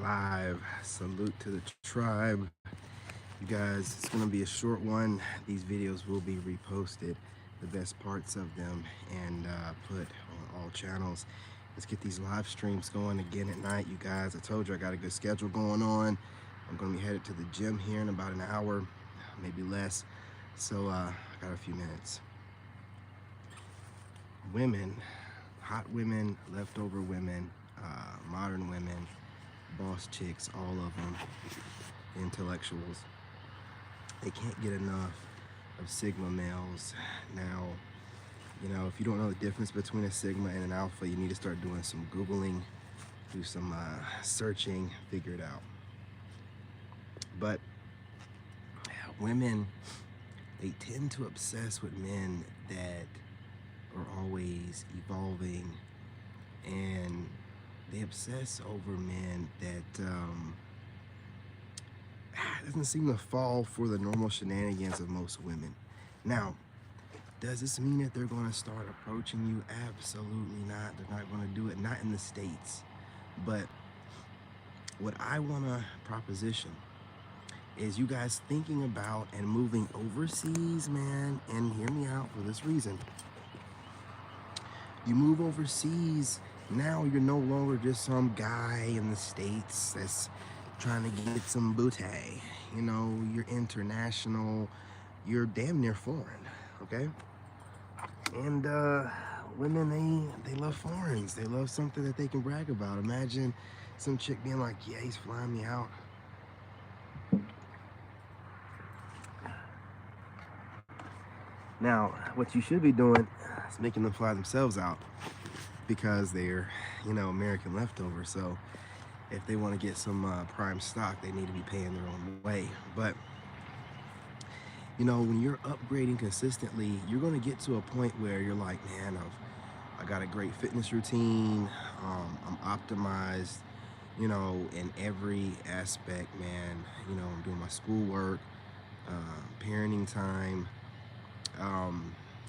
live. Salute to the tribe. You guys, it's gonna be a short one. These videos will be reposted, the best parts of them, and put on all channels. Let's get these live streams going again at night, you guys. I told you I got a good schedule going on. I'm gonna be headed to the gym here in about an hour, maybe less. So I got a few minutes. Women, hot women, leftover women, modern women, boss chicks, all of them, intellectuals. They can't get enough of Sigma males. Now, you know, if you don't know the difference between a Sigma and an Alpha, you need to start doing some Googling, do some searching, figure it out. But women, they tend to obsess with men that are always evolving, and they obsess over men that doesn't seem to fall for the normal shenanigans of most women. Now, does this mean that they're going to start approaching you? Absolutely not. They're not going to do it, not in the States. But what I want to proposition is you guys thinking about and moving overseas, man, and hear me out for this reason. You move overseas, now you're no longer just some guy in the States that's trying to get some booty. You know, you're international, you're damn near foreign, okay? And women, they love foreigns. They love something that they can brag about. Imagine some chick being like, yeah, he's flying me out. Now, what you should be doing is making them fly themselves out, because they're, you know, American leftovers. So if they want to get some prime stock, they need to be paying their own way. But, you know, when you're upgrading consistently, you're going to get to a point where you're like, man, I got a great fitness routine. I'm optimized, you know, in every aspect, man. You know, I'm doing my schoolwork, parenting time,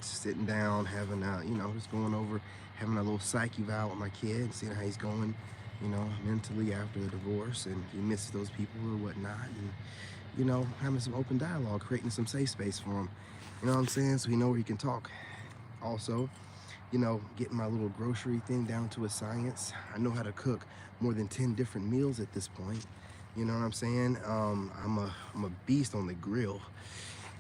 sitting down, having you know, just going over, having a little psyche eval with my kid, seeing how he's going, you know, mentally after the divorce, and if he misses those people or whatnot, and, you know, having some open dialogue, creating some safe space for him, you know what I'm saying, so he know where he can talk. Also, you know, getting my little grocery thing down to a science. I know how to cook more than 10 different meals at this point, you know what I'm saying. I'm a beast on the grill.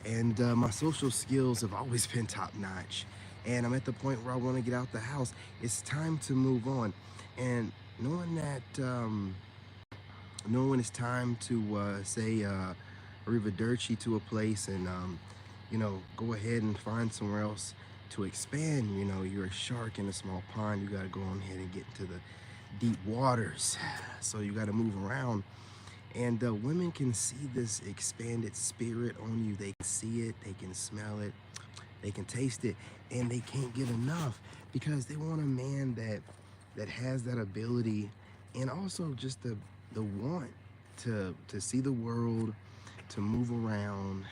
And my social skills have always been top notch. And I'm at the point where I want to get out the house. It's time to move on. And knowing that, knowing it's time to say arrivederci to a place and, you know, go ahead and find somewhere else to expand. You know, you're a shark in a small pond. You got to go on ahead and get into the deep waters. So you got to move around. And women can see this expanded spirit on you. They can see it, they can smell it, they can taste it, and they can't get enough, because they want a man that has that ability, and also just the want to see the world, to move around,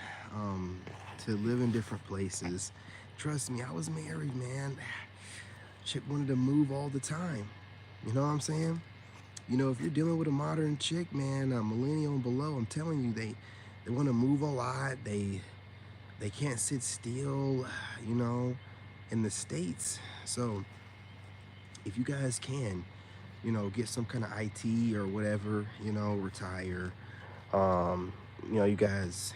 to live in different places. Trust me, I was married, man. Chick wanted to move all the time. You know what I'm saying? You know, if you're dealing with a modern chick, man, a millennial and below, I'm telling you, they want to move a lot. They can't sit still, you know, in the States. So if you guys can, you know, get some kind of IT or whatever, you know, retire, you know, you guys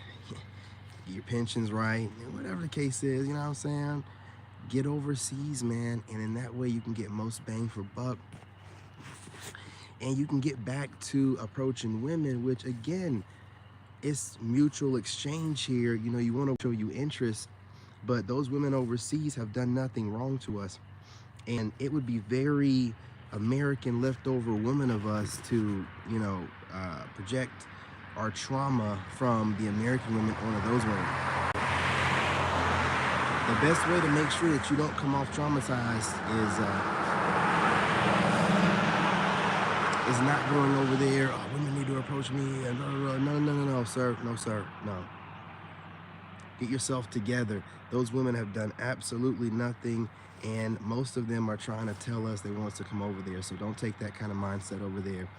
get your pensions right, whatever the case is, you know what I'm saying? Get overseas, man, and in that way you can get most bang for buck. And you can get back to approaching women, which again, it's mutual exchange here. You know, you want to show you interest, but those women overseas have done nothing wrong to us. And it would be very American leftover women of us to, you know, project our trauma from the American women onto those women. The best way to make sure that you don't come off traumatized is not going over there, oh, women need to approach me, and no, sir, no. Get yourself together. Those women have done absolutely nothing, and most of them are trying to tell us they want us to come over there, so don't take that kind of mindset over there.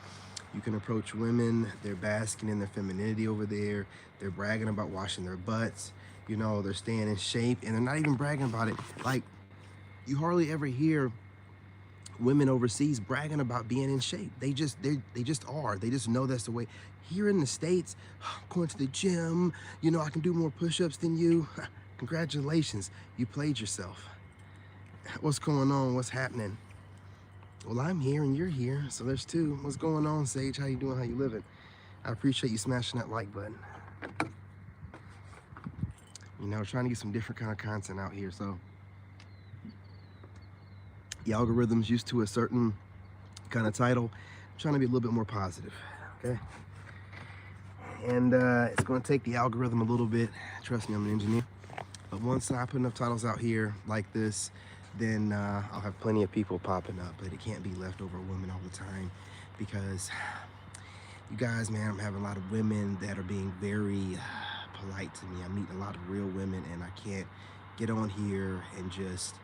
You can approach women, they're basking in their femininity over there. They're bragging about washing their butts. You know, they're staying in shape, and they're not even bragging about it. Like, you hardly ever hear women overseas bragging about being in shape. They just are. They just know that's the way. Here in the States, I'm going to the gym, you know, I can do more push-ups than you. Congratulations, you played yourself. What's going on? What's happening? Well, I'm here and you're here, so there's two. What's going on, Sage? How you doing? How you living? I appreciate you smashing that like button. You know, trying to get some different kind of content out here. So the algorithm's used to a certain kind of title. I'm trying to be a little bit more positive, okay? And it's going to take the algorithm a little bit. Trust me, I'm an engineer. But once I put enough titles out here like this, then I'll have plenty of people popping up. But it can't be leftover women all the time, because you guys, man, I'm having a lot of women that are being very polite to me. I'm meeting a lot of real women, and I can't get on here and just,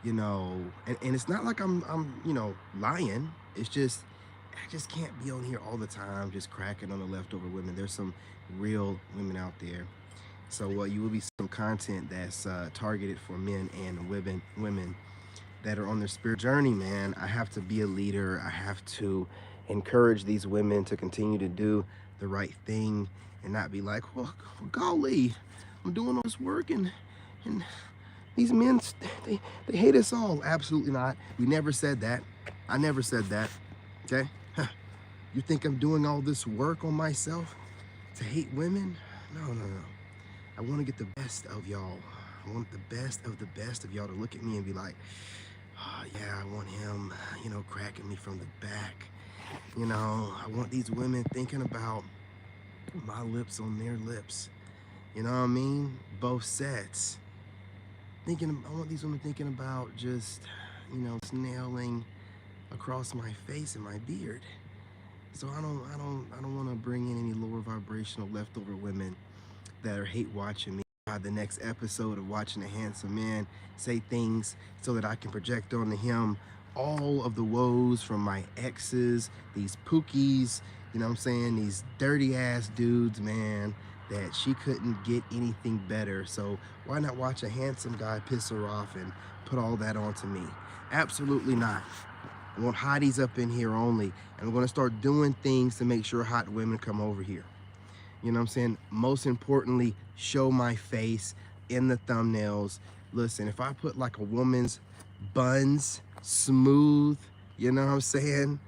you know, and it's not like I'm you know, lying. It's just, I just can't be on here all the time just cracking on the leftover women. There's some real women out there. So you will be some content that's targeted for men and women that are on their spirit journey, man. I have to be a leader. I have to encourage these women to continue to do the right thing and not be like, well, golly, I'm doing all this work and these men, they hate us all. Absolutely not. We never said that. I never said that, okay? You think I'm doing all this work on myself to hate women? No, no, no. I want to get the best of y'all. I want the best of y'all to look at me and be like, oh, yeah, I want him, you know, cracking me from the back. You know, I want these women thinking about my lips on their lips. You know what I mean? Both sets. I want these women thinking about just, you know, nailing across my face and my beard. So I don't want to bring in any lower vibrational leftover women that are hate watching me. By the next episode of Watching a Handsome Man say things so that I can project onto him all of the woes from my exes, these pookies, you know what I'm saying, these dirty ass dudes, man, that she couldn't get anything better. So why not watch a handsome guy piss her off and put all that onto me? Absolutely not. I want hotties up in here only, and I'm going to start doing things to make sure hot women come over here. You know what I'm saying? Most importantly, show my face in the thumbnails. Listen, if I put like a woman's buns, smooth, you know what I'm saying,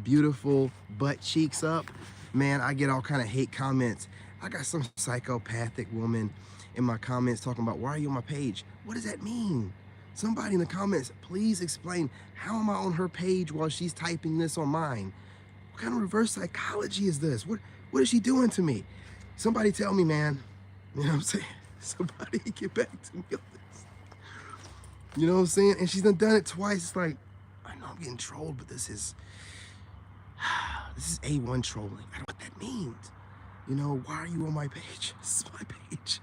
beautiful butt cheeks up, man, I get all kind of hate comments. I got some psychopathic woman in my comments talking about, why are you on my page? What does that mean? Somebody in the comments, please explain, how am I on her page while she's typing this on mine? What kind of reverse psychology is this? What is she doing to me? Somebody tell me, man. You know what I'm saying? Somebody get back to me on this. You know what I'm saying? And she's done it twice. It's like, I know I'm getting trolled, but this is A1 trolling. I don't know what that means. You know, why are you on my page? This is my page.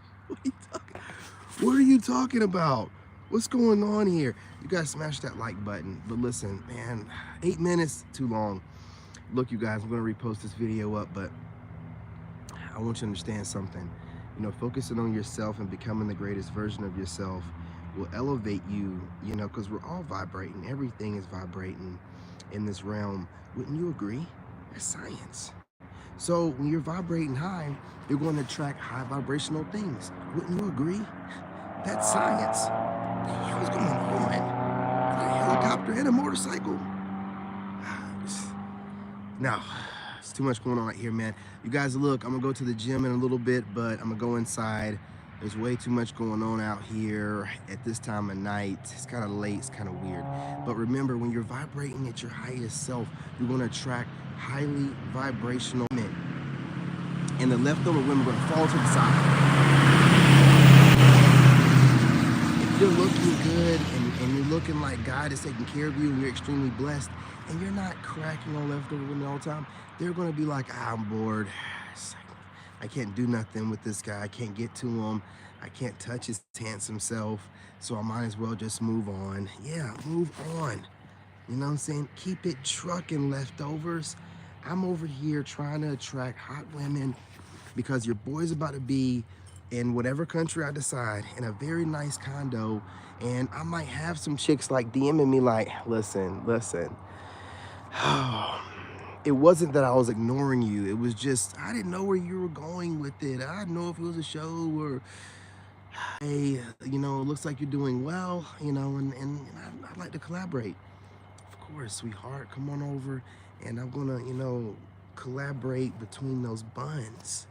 What are you talking about? What's going on here? You guys smash that like button. But listen, man, 8 minutes, too long. Look, you guys, I'm going to repost this video up, but I want you to understand something. You know, focusing on yourself and becoming the greatest version of yourself will elevate you, you know, because we're all vibrating. Everything is vibrating in this realm. Wouldn't you agree? That's science. So when you're vibrating high, you're going to attract high vibrational things. Wouldn't you agree? That's science. What the hell is going on? A helicopter and a motorcycle? Now, it's too much going on right here, man. You guys, look, I'm gonna go to the gym in a little bit, but I'm gonna go inside. There's way too much going on out here at this time of night. It's kind of late, it's kind of weird. But remember, when you're vibrating at your highest self, you're gonna attract highly vibrational men. And the leftover women are gonna fall to the side. If you're looking good and you're looking like God is taking care of you and you're extremely blessed, and you're not cracking on leftover women all the time, they're gonna be like, I'm bored. I can't do nothing with this guy. I can't get to him. I can't touch his handsome self. So I might as well just move on. Yeah, move on. You know what I'm saying? Keep it trucking, leftovers. I'm over here trying to attract hot women because your boy's about to be in whatever country I decide in a very nice condo, and I might have some chicks like DMing me like, listen. It wasn't that I was ignoring you. It was just I didn't know where you were going with it. I didn't know if it was a show or, hey, it looks like you're doing well, and I'd like to collaborate. Of course, sweetheart, come on over, and I'm gonna, collaborate between those buns.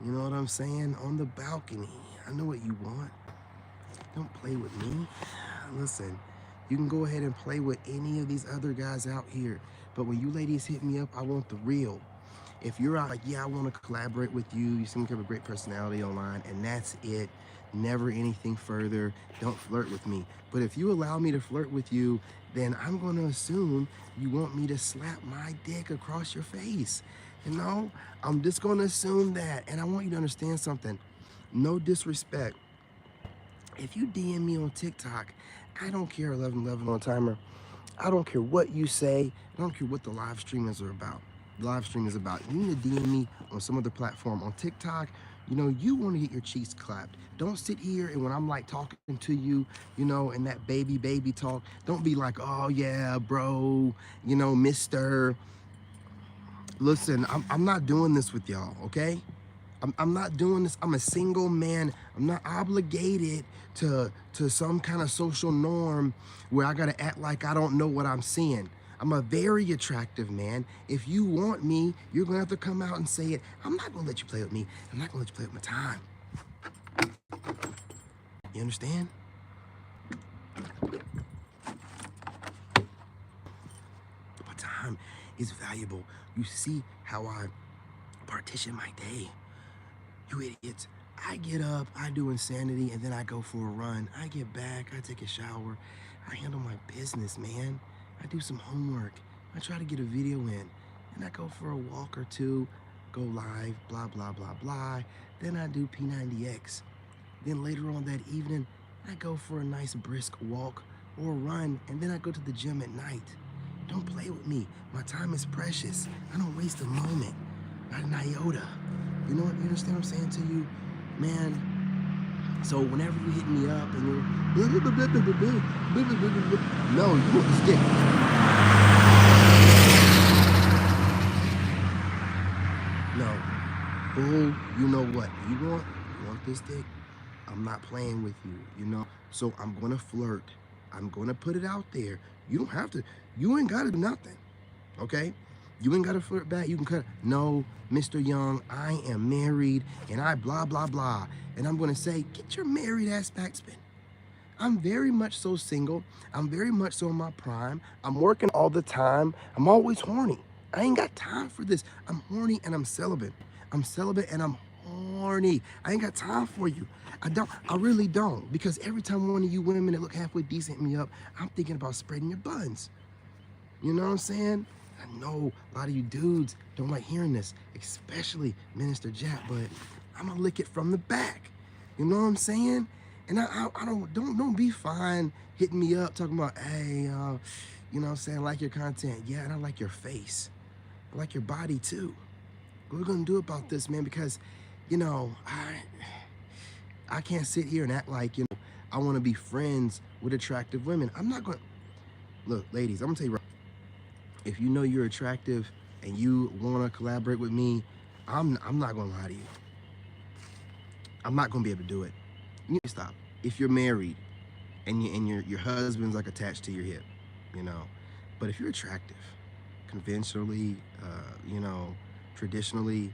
You know what I'm saying? On the balcony. I know what you want. Don't play with me. Listen, you can go ahead and play with any of these other guys out here. But when you ladies hit me up, I want the real. If you're out like, yeah, I want to collaborate with you, you seem to have a great personality online, and that's it, never anything further, don't flirt with me. But if you allow me to flirt with you, then I'm going to assume you want me to slap my dick across your face. I'm just going to assume that. And I want you to understand something. No disrespect. If you DM me on TikTok, I don't care, 1111 on timer. I don't care what you say. I don't care what the live streamers are about. Live stream is about. You need to DM me on some other platform. On TikTok, you want to get your cheeks clapped. Don't sit here and when I'm like talking to you, and that baby talk, don't be like, oh yeah, bro, mister. Listen, I'm not doing this with y'all, okay? I'm not doing this. I'm a single man. I'm not obligated to some kind of social norm where I gotta act like I don't know what I'm seeing. I'm a very attractive man. If you want me, you're gonna have to come out and say it. I'm not gonna let you play with me. I'm not gonna let you play with my time. You understand? My time is valuable. You see how I partition my day. You idiots. I get up, I do insanity, and then I go for a run. I get back, I take a shower, I handle my business, man. I do some homework. I try to get a video in. And I go for a walk or two, go live, blah, blah, blah, blah. Then I do P90X. Then later on that evening, I go for a nice brisk walk or run, and then I go to the gym at night. Don't play with me. My time is precious. I don't waste a moment, not an iota. You know what? You understand what I'm saying to you? Man, so whenever you hit me up and you're, no, you want the stick. No. Bull, you know what? You want this dick? I'm not playing with you, So I'm going to flirt. I'm going to put it out there. You don't have to. You ain't got to do nothing, okay? You ain't got to flirt back. You can cut. No, Mr. Young, I am married, and I blah, blah, blah. And I'm going to say, get your married ass backspin. I'm very much so single. I'm very much so in my prime. I'm working all the time. I'm always horny. I ain't got time for this. I'm horny and I'm celibate. I'm celibate and I'm horny. I ain't got time for you. I really don't. Because every time one of you women that look halfway decent hit me up, I'm thinking about spreading your buns. You know what I'm saying? I know a lot of you dudes don't like hearing this, especially Minister Jack, but I'm gonna lick it from the back. You know what I'm saying? And I don't be fine hitting me up talking about, hey, you know what I'm saying, I like your content. Yeah, and I like your face. I like your body too. What we're gonna do about this, man, because, I can't sit here and act like, I wanna be friends with attractive women. I'm not gonna, look, ladies, I'm gonna tell you right, if you know you're attractive and you wanna collaborate with me, I'm not gonna lie to you. I'm not gonna be able to do it. You need to stop. If you're married and your husband's like attached to your hip, but if you're attractive, conventionally, traditionally,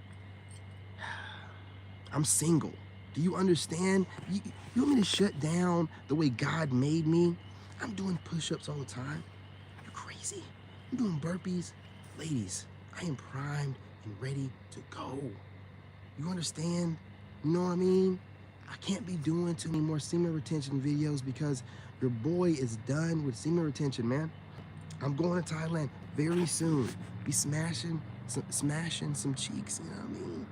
I'm single. Do you understand? You want me to shut down the way God made me? I'm doing push-ups all the time. You're crazy. I'm doing burpees. Ladies, I am primed and ready to go. You understand? You know what I mean? I can't be doing too many more semen retention videos because your boy is done with semen retention, man. I'm going to Thailand very soon. Be smashing some cheeks, you know what I mean?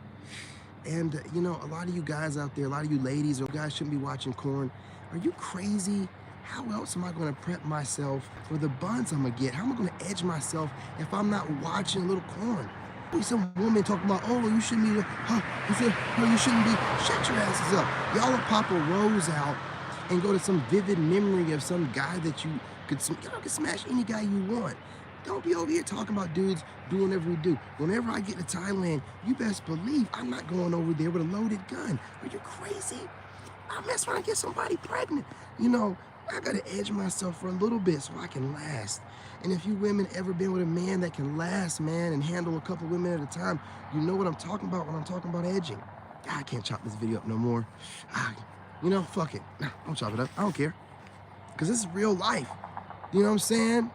And, a lot of you guys out there, a lot of you ladies or guys shouldn't be watching corn. Are you crazy? how else am I gonna prep myself for the buns I'm gonna get? How am I gonna edge myself if I'm not watching a little corn? Some woman talking about, oh, you shouldn't be, you shouldn't be, shut your asses up. Y'all will pop a rose out and go to some vivid memory of some guy that y'all can smash any guy you want. Don't be over here talking about dudes doing whatever we do. Whenever I get to Thailand, you best believe I'm not going over there with a loaded gun. Are you crazy? I'm just trying to get somebody pregnant. You know, I gotta edge myself for a little bit so I can last. And if you women ever been with a man that can last, man, and handle a couple women at a time, you know what I'm talking about when I'm talking about edging. I can't chop this video up no more. You know, fuck it. Don't chop it up. I don't care. Because this is real life. You know what I'm saying?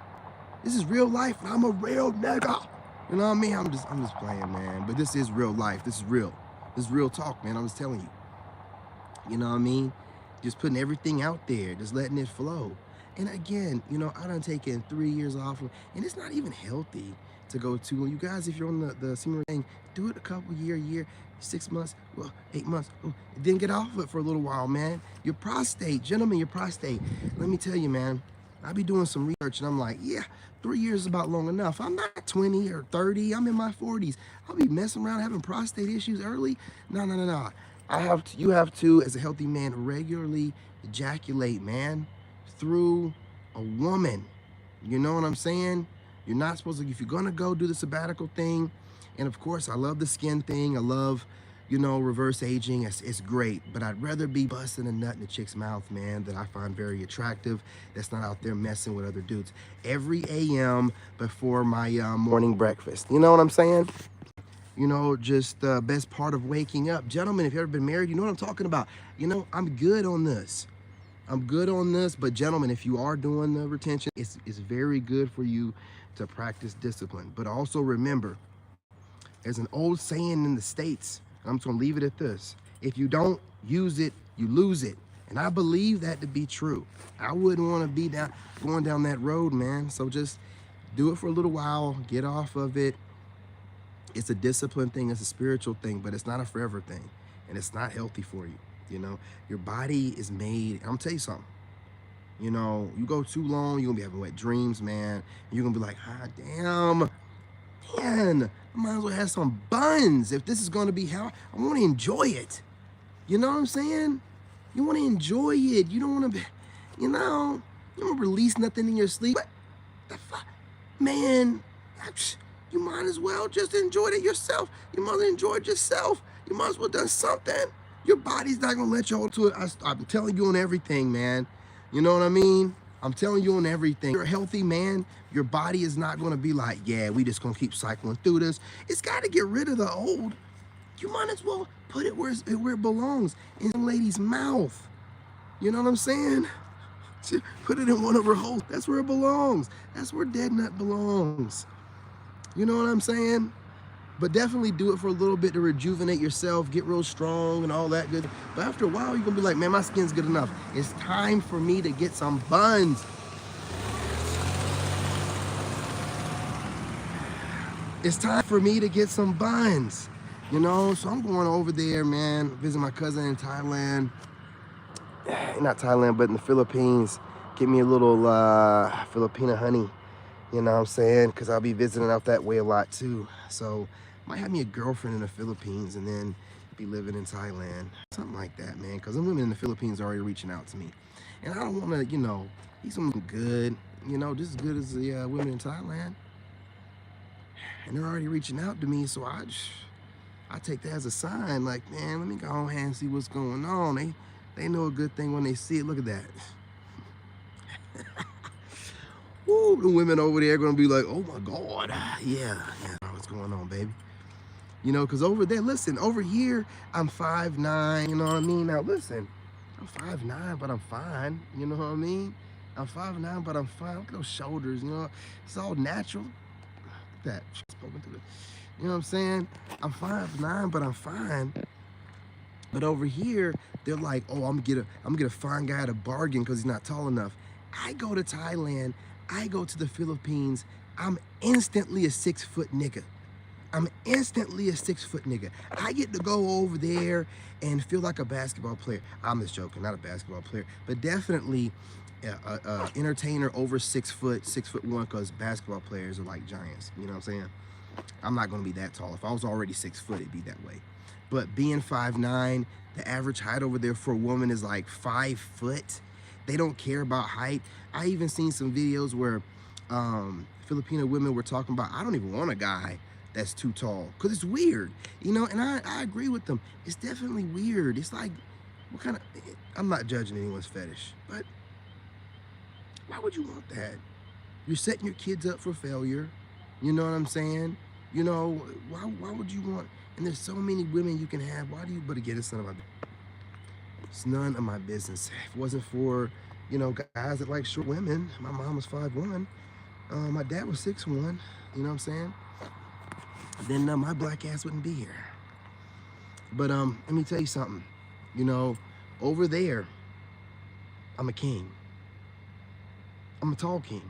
This is real life, and I'm a real nigga. You know what I mean? I'm just playing, man. But this is real life. This is real. This is real talk, man. I'm just telling you. You know what I mean? Just putting everything out there, just letting it flow. And again, you know, I done taken 3 years off, and it's not even healthy to go to. You guys, if you're on the Sigma thing, do it a couple year, 6 months, well, 8 months, then get off of it for a little while, man. Your prostate, gentlemen, your prostate. Let me tell you, man, I be doing some research, and I'm like, yeah, 3 years is about long enough. I'm not 20 or 30. I'm in my 40s. I'll be messing around having prostate issues early. No. You have to, as a healthy man, regularly ejaculate, man, through a woman. You know what I'm saying? You're not supposed to, if you're gonna go do the sabbatical thing, and of course, I love the skin thing. I love, you know, reverse aging. It's great, but I'd rather be busting a nut in a chick's mouth, man, that I find very attractive, that's not out there messing with other dudes every AM before my morning breakfast. You know what I'm saying? You know, just the best part of waking up. Gentlemen, if you've ever been married, you know what I'm talking about. You know, I'm good on this. But gentlemen, if you are doing the retention, it's very good for you to practice discipline. But also remember, there's an old saying in the States, and I'm just gonna leave it at this: if you don't use it, you lose it. And I believe that to be true. I wouldn't want to be going down that road, man. So just do it for a little while, get off of it. It's a discipline thing, it's a spiritual thing, but it's not a forever thing. And it's not healthy for you. You know, your body is made, I'm gonna tell you something. You know, you go too long, you're gonna be having wet dreams, man. You're gonna be like, damn, man, I might as well have some buns if this is gonna be how I wanna enjoy it. You know what I'm saying? You wanna enjoy it. You don't wanna be, you know, you don't release nothing in your sleep. What the fuck? Man, you might as well just enjoy it yourself. You might as well enjoy it yourself. You might as well done something. Your body's not gonna let you hold to it. I'm telling you on everything, man. You know what I mean? I'm telling you on everything. You're a healthy man, your body is not gonna be like, yeah, we just gonna keep cycling through this. It's gotta get rid of the old. You might as well put it where it belongs, in the lady's mouth. You know what I'm saying? Put it in one of her holes. That's where it belongs. That's where dead nut belongs. You know what I'm saying? But definitely do it for a little bit to rejuvenate yourself, get real strong and all that good. But after a while, you're gonna be like, man, my skin's good enough. It's time for me to get some buns. It's time for me to get some buns. You know, so I'm going over there, man, visit my cousin in Thailand. Not Thailand, but in the Philippines. Get me a little Filipina honey. You know what I'm saying? Because I'll be visiting out that way a lot too. So might have me a girlfriend in the Philippines and then be living in Thailand. Something like that, man. Because the women in the Philippines are already reaching out to me. And I don't want to, you know, be something good, you know, just as good as the women in Thailand. And they're already reaching out to me, so I take that as a sign, like, man, let me go ahead and see what's going on. They know a good thing when they see it. Look at that. Woo, the women over there are gonna be like, oh my God, yeah, what's going on, baby? You know, because over there, listen, over here, I'm 5'9", you know what I mean? Now listen, I'm 5'9", but I'm fine, you know what I mean? I'm 5'9", but I'm fine. Look at those shoulders, you know? It's all natural. Look at that, spoken through you know what I'm saying? I'm 5'9", but I'm fine. But over here, they're like, oh, I'm gonna get a fine guy at a bargain because he's not tall enough. I go to Thailand, I go to the Philippines, I'm instantly a 6-foot nigga. I'm instantly a 6-foot nigga. I get to go over there and feel like a basketball player. I'm just joking, not a basketball player, but definitely entertainer over 6 foot, 6'1", because basketball players are like giants. You know what I'm saying? I'm not going to be that tall. If I was already 6 foot, it'd be that way. But being 5'9", the average height over there for a woman is like 5 foot. They don't care about height. I even seen some videos where Filipino women were talking about, I don't even want a guy that's too tall, because it's weird, you know. And I agree with them. It's definitely weird. It's like, what kind of, I'm not judging anyone's fetish, but why would you want that? You're setting your kids up for failure. You know what I'm saying? You know, why would you want, and there's so many women you can have. Why do you, but again, it's none of my business. It's none of my business. If it wasn't for, you know, guys that like short women, my mom was 5'1", my dad was 6'1", you know what I'm saying? Then my black ass wouldn't be here. But let me tell you something. You know, over there, I'm a king. I'm a tall king.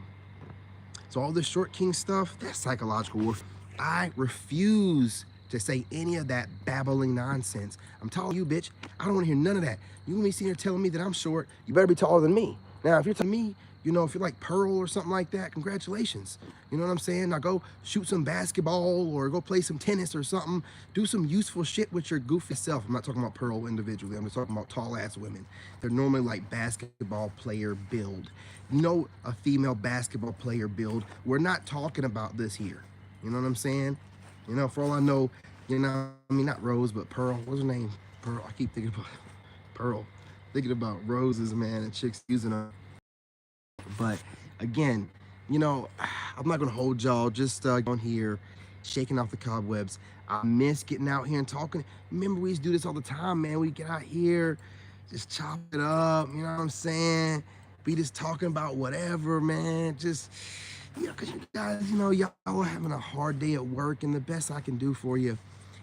So all this short king stuff, that's psychological warfare. I refuse to say any of that babbling nonsense. I'm telling you, bitch, I don't want to hear none of that. You gonna be sitting here telling me that I'm short, you better be taller than me. Now, if you're telling me, you know, if you're like Pearl or something like that, congratulations. You know what I'm saying? Now go shoot some basketball or go play some tennis or something. Do some useful shit with your goofy self. I'm not talking about Pearl individually. I'm just talking about tall ass women. They're normally like basketball player build. You know, a female basketball player build. We're not talking about this here. You know what I'm saying? You know, for all I know, you know, I mean, not Rose, but Pearl. What's her name? Pearl. I keep thinking about Pearl. Thinking about roses, man, and chicks using them. But again, you know, I'm not gonna hold y'all. Just on here, shaking off the cobwebs. I miss getting out here and talking. Remember, we used to do this all the time, man. We get out here, just chop it up. You know what I'm saying? Be just talking about whatever, man. Just, you know, cause you guys, you know, y'all are having a hard day at work, and the best I can do for you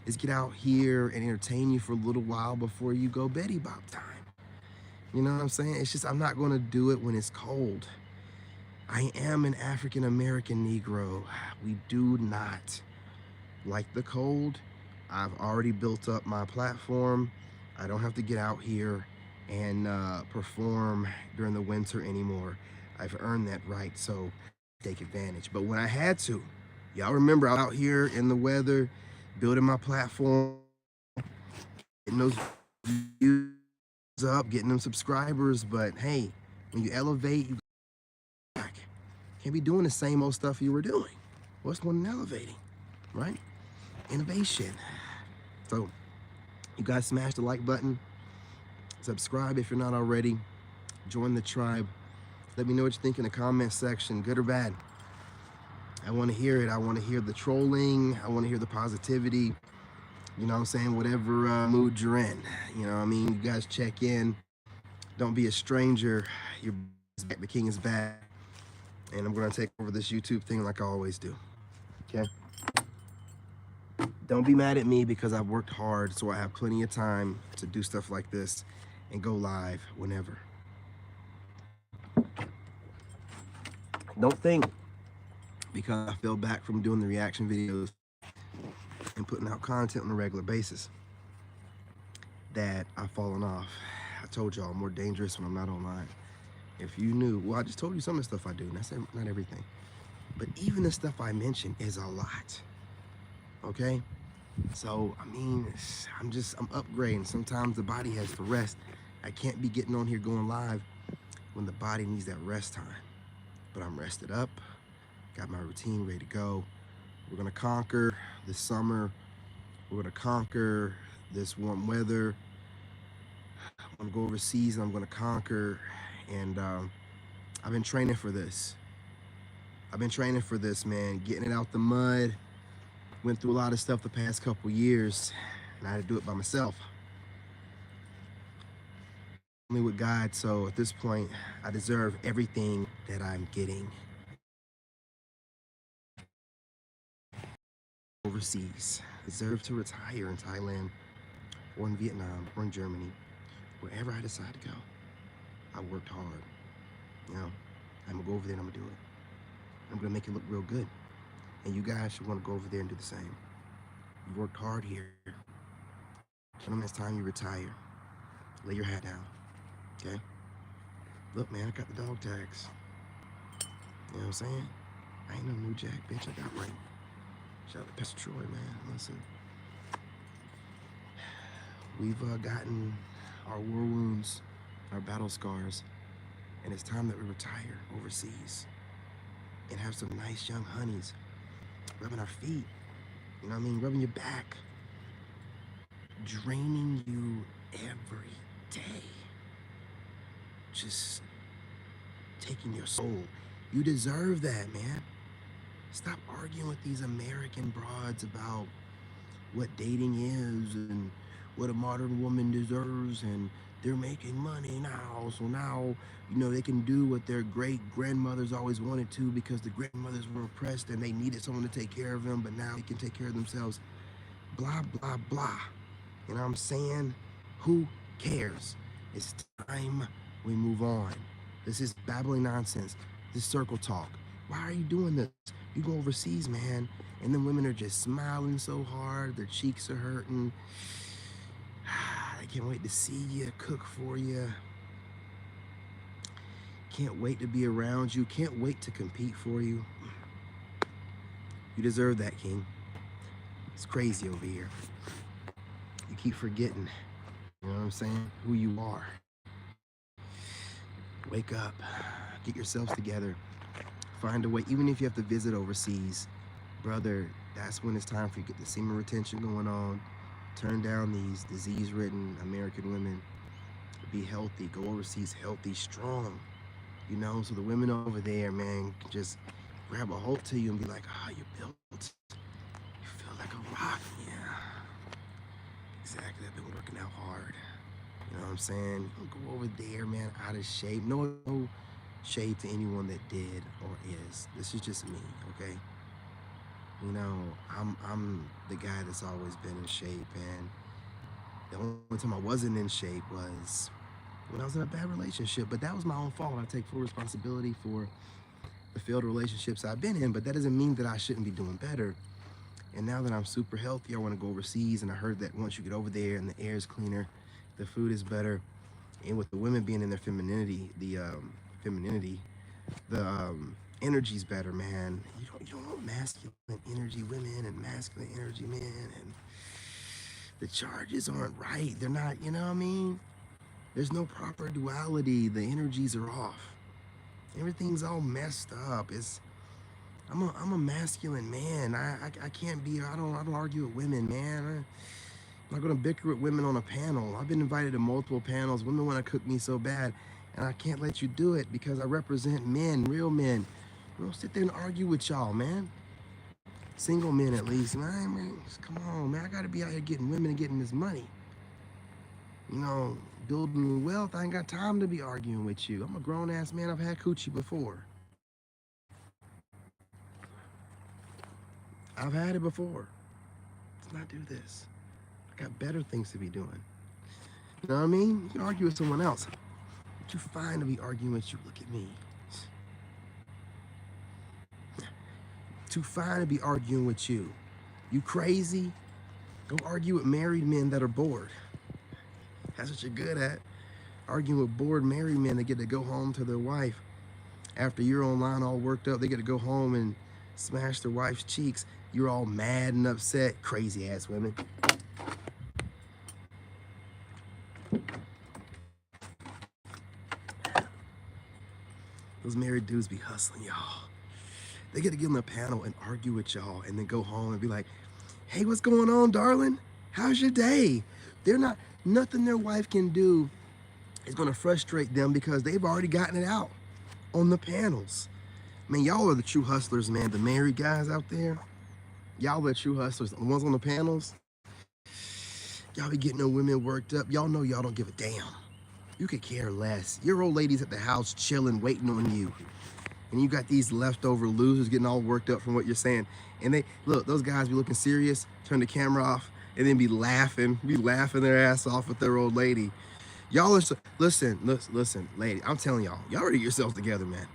is get out here and entertain you for a little while before you go Betty Bop time. You know what I'm saying? It's just, I'm not gonna do it when it's cold. I am an African American Negro. We do not like the cold. I've already built up my platform. I don't have to get out here and perform during the winter anymore. I've earned that right, so take advantage. But when I had to, y'all remember I was out here in the weather, building my platform, getting those views up, getting them subscribers. But hey, when you elevate, you go back. Can't be doing the same old stuff you were doing. What's one in elevating, right? Innovation. So you guys smash the like button, subscribe if you're not already, join the tribe. Let me know what you think in the comment section, good or bad. I want to hear it. I want to hear the trolling. I want to hear the positivity. You know what I'm saying? Whatever mood you're in. You know what I mean? You guys check in. Don't be a stranger. You're back. The king is back. And I'm going to take over this YouTube thing like I always do. Okay? Don't be mad at me because I've worked hard, so I have plenty of time to do stuff like this and go live whenever. Don't think because I fell back from doing the reaction videos and putting out content on a regular basis that I've fallen off. I told y'all I'm more dangerous when I'm not online. If you knew, well, I just told you some of the stuff I do, and that's not everything. But even the stuff I mentioned is a lot, okay? So, I mean, I'm upgrading. Sometimes the body has to rest. I can't be getting on here going live when the body needs that rest time. But I'm rested up, got my routine ready to go. We're gonna conquer this summer. We're gonna conquer this warm weather. I'm gonna go overseas and I'm gonna conquer. And I've been training for this. I've been training for this, man. Getting it out the mud. Went through a lot of stuff the past couple years, and I had to do it by myself. Only with God, so at this point, I deserve everything that I'm getting. Overseas. I deserve to retire in Thailand, or in Vietnam, or in Germany. Wherever I decide to go. I worked hard. You know, I'm gonna go over there and I'm gonna do it. I'm gonna make it look real good. And you guys should wanna go over there and do the same. You worked hard here. Gentlemen, it's time you retire. Lay your hat down, okay? Look, man, I got the dog tags. You know what I'm saying? I ain't no new jack, bitch. I got one. Shout out to Pastor Troy, man. Listen, we've gotten our war wounds, our battle scars, and it's time that we retire overseas and have some nice young honeys rubbing our feet. You know what I mean? Rubbing your back, draining you every day, just taking your soul. You deserve that, man. Stop arguing with these American broads about what dating is and what a modern woman deserves, and they're making money now, so now, you know, they can do what their great grandmothers always wanted to because the grandmothers were oppressed and they needed someone to take care of them, but now they can take care of themselves. Blah, blah, blah. You know what I'm saying? Who cares? It's time we move on. This is babbling nonsense. This circle talk. Why are you doing this? You go overseas, man, and then women are just smiling so hard, their cheeks are hurting. They can't wait to see you, cook for you. Can't wait to be around you. Can't wait to compete for you. You deserve that, King. It's crazy over here. You keep forgetting, you know what I'm saying, who you are. Wake up. Get yourselves together. Find a way, even if you have to visit overseas, brother, that's when it's time for you to get the semen retention going on. Turn down these disease-ridden American women. Be healthy. Go overseas healthy, strong. You know, so the women over there, man, can just grab a hold to you and be like, ah, oh, you're built. You feel like a rock. Yeah. Exactly. I've been working out hard. You know what I'm saying? Don't go over there, man, out of shape. No shade to anyone that did or is. This is just me, okay? You know, I'm the guy that's always been in shape, and the only time I wasn't in shape was when I was in a bad relationship, but that was my own fault. I take full responsibility for the failed relationships I've been in, but that doesn't mean that I shouldn't be doing better. And now that I'm super healthy, I want to go overseas, and I heard that once you get over there and the air is cleaner, the food is better, and with the women being in their femininity, the energy's better, man. You don't want masculine energy women and masculine energy men, and the charges aren't right. They're not, you know what I mean? There's no proper duality. The energies are off. Everything's all messed up. I'm a masculine man. I can't be. I don't argue with women, man. I'm not gonna bicker with women on a panel. I've been invited to multiple panels. Women want to cook me so bad, and I can't let you do it because I represent men, real men. I don't sit there and argue with y'all, man. Single men at least, man. Come on, man. I gotta be out here getting women and getting this money. You know, building wealth. I ain't got time to be arguing with you. I'm a grown ass man. I've had coochie before. I've had it before. Let's not do this. I got better things to be doing. You know what I mean? You can argue with someone else. But you fine to be arguing with you. Look at me. Too fine to be arguing with you. You crazy? Go argue with married men that are bored. That's what you're good at. Arguing with bored married men that get to go home to their wife. After you're online all worked up, they get to go home and smash their wife's cheeks. You're all mad and upset. Crazy ass women. Those married dudes be hustling y'all. They get to get on the panel and argue with y'all and then go home and be like, hey, what's going on, darling? How's your day? Nothing their wife can do is gonna frustrate them because they've already gotten it out on the panels. Man, y'all are the true hustlers, man. The married guys out there, y'all are the true hustlers. The ones on the panels, y'all be getting the women worked up. Y'all know y'all don't give a damn. You could care less. Your old ladies at the house chilling, waiting on you. And you got these leftover losers getting all worked up from what you're saying. And they, look, those guys be looking serious, turn the camera off, and then be laughing their ass off with their old lady. Y'all are, listen, lady, I'm telling y'all already get yourselves together, man.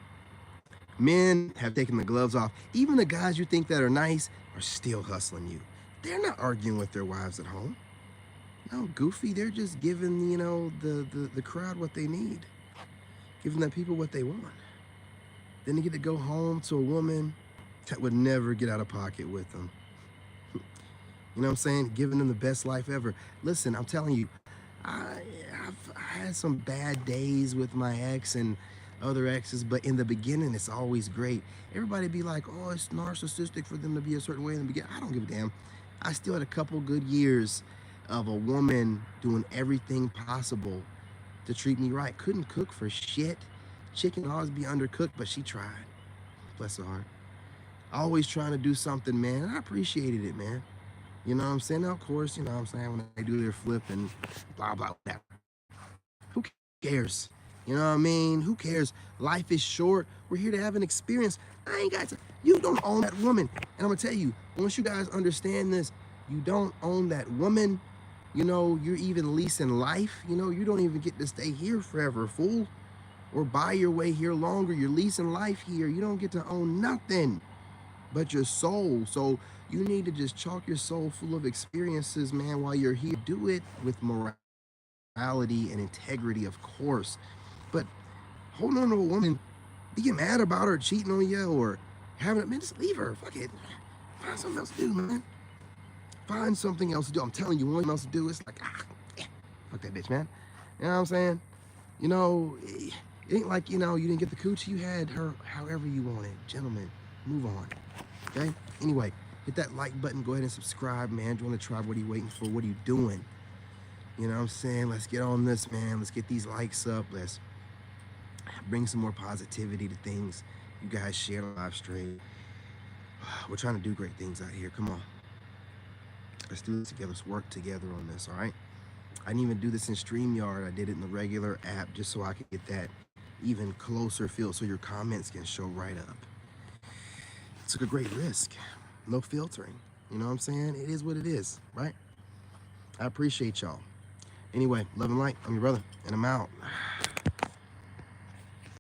Men have taken the gloves off. Even the guys you think that are nice are still hustling you. They're not arguing with their wives at home. No, goofy, they're just giving, you know, the crowd what they need. giving the people what they want. Then they get to go home to a woman that would never get out of pocket with them. You know what I'm saying? Giving them the best life ever. Listen, I'm telling you, I've had some bad days with my ex and other exes, but in the beginning, it's always great. Everybody be like, oh, it's narcissistic for them to be a certain way in the beginning. I don't give a damn. I still had a couple good years of a woman doing everything possible to treat me right. Couldn't cook for shit. Chicken always be undercooked, but she tried. Bless her heart. Always trying to do something, man. And I appreciated it, man. You know what I'm saying? Now, of course, you know what I'm saying, when they do their flip and blah, blah, blah. Who cares? You know what I mean? Who cares? Life is short. We're here to have an experience. I ain't got to. You don't own that woman. And I'm going to tell you, once you guys understand this, you don't own that woman. You know, you're even leasing life. You know, you don't even get to stay here forever, fool. Or buy your way here longer. You're leasing life here. You don't get to own nothing but your soul. So you need to just chalk your soul full of experiences, man, while you're here. Do it with morality and integrity, of course. But hold on to a woman, being mad about her cheating on you or having it, man, just leave her. Fuck it. Find something else to do, man. Find something else to do. I'm telling you, one else to do. It's like, yeah, fuck that bitch, man. You know what I'm saying? You know, it ain't like, you know, you didn't get the coochie, you had her however you wanted. Gentlemen, move on. Okay? Anyway, hit that like button. Go ahead and subscribe, man. Join the tribe. What are you waiting for? What are you doing? You know what I'm saying? Let's get on this, man. Let's get these likes up. Let's bring some more positivity to things. You guys share the live stream. We're trying to do great things out here. Come on. Let's do this together. Let's work together on this, all right? I didn't even do this in StreamYard. I did it in the regular app just so I could get that even closer feel so your comments can show right up. Took a great risk. No filtering. You know what I'm saying? It is what it is, right? I appreciate y'all. Anyway, love and light. I'm your brother, and I'm out.